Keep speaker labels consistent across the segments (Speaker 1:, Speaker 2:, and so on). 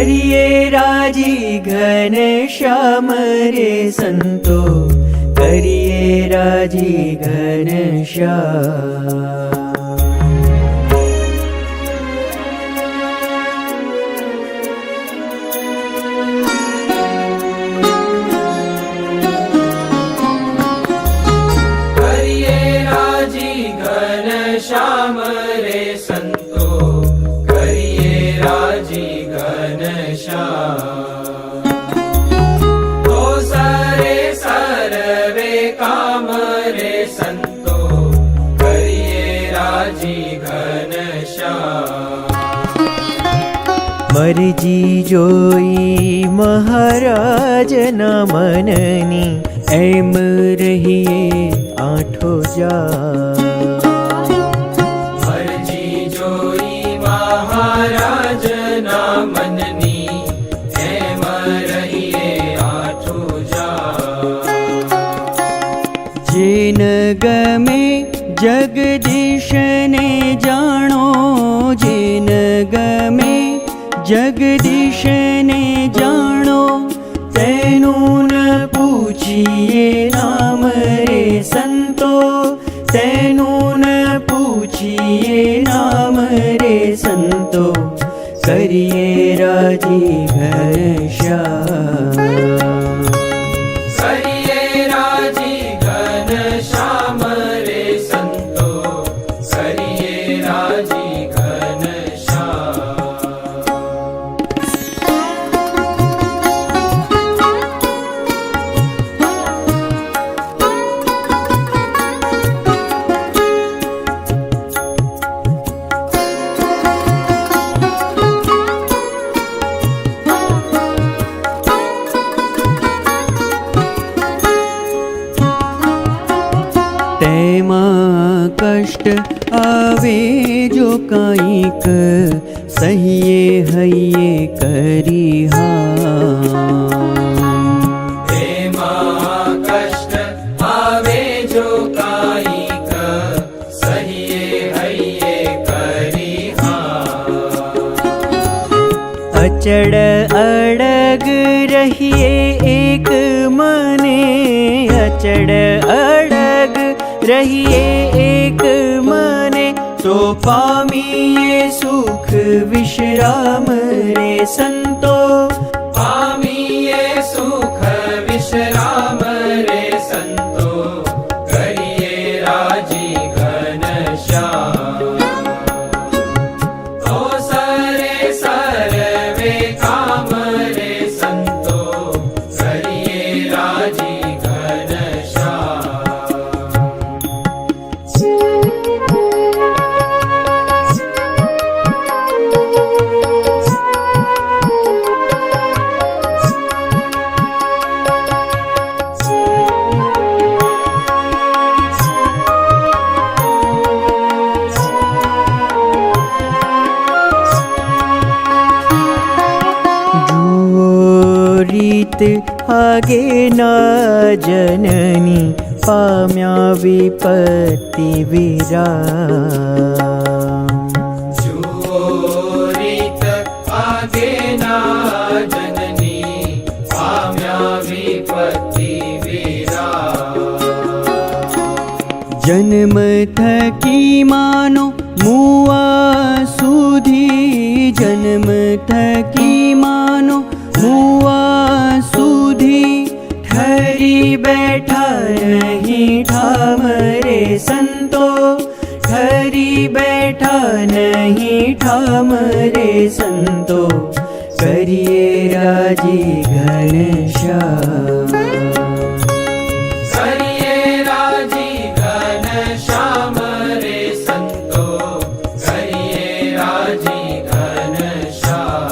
Speaker 1: करिए राजी घनश्याम रे संतो, करिए राजी घनश्याम।
Speaker 2: श्याम रे संतो, करिए राजी घनश्याम। तो सारे सर्वे काम रे संतो, करिए राजी घनश्याम।
Speaker 1: मरजी जोई महाराज न मननी, एम रहिए आठो जा।
Speaker 2: महाराज ना मननी, एम रहिए आठो जा।
Speaker 1: जेन गमे जगदीश ने जानो, जेन गमे जगदीश ने जानो, तेनु न पूछिए नाम रे संतो, तेनु न पूछिए नाम रे संतो, करिए राजी घनश्याम।
Speaker 2: करिए राजी घनश्याम रे संतो, करिए राजी घनश्याम।
Speaker 1: कष्ट आवे जो काईक, सहिए हइये करिहा।
Speaker 2: कष्ट आवे जो काईक, सहिए हइये करिहा।
Speaker 1: अचड़ अड़ग रहिए एक मने, अचड़ अड़ग रहिए एक मने, तो पामिए सुख विश्राम रे संतो,
Speaker 2: पामिए सुख विश्राम रे संतो, करिए राजी घनश्याम। तो सारे सर्वे काम रे संतो, करिए राजी घनश्याम।
Speaker 1: आगे ना जननी, पाम्या विपत्ति विराम।
Speaker 2: जुओ रीत आगे ना जननी, पाम्या विपत्ति विराम।
Speaker 1: जन्म थकी मानो मुआ सुधी, जन्म थकी मानो मुआ सुधी, ठहरी बैठा नहीं ठाम रे संतो, ठहरी बैठा नहीं ठाम रे संतो, करिए राजी घनश्याम।
Speaker 2: करिए राजी घनश्याम रे संतो, करिए राजी घनश्याम।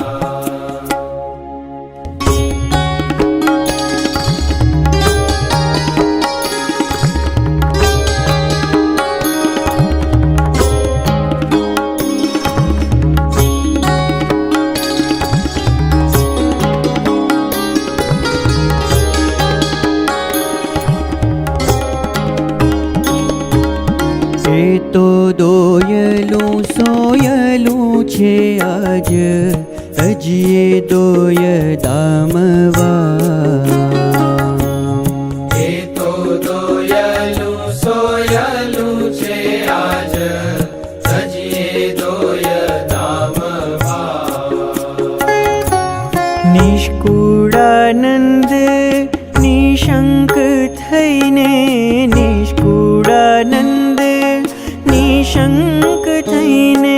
Speaker 1: तो दोयलू सोयलू छे आज, अजिए दो નિષ્કુળાનંદ નિશંક થઈને નિષ્કુળાનંદ નિશંક થઈને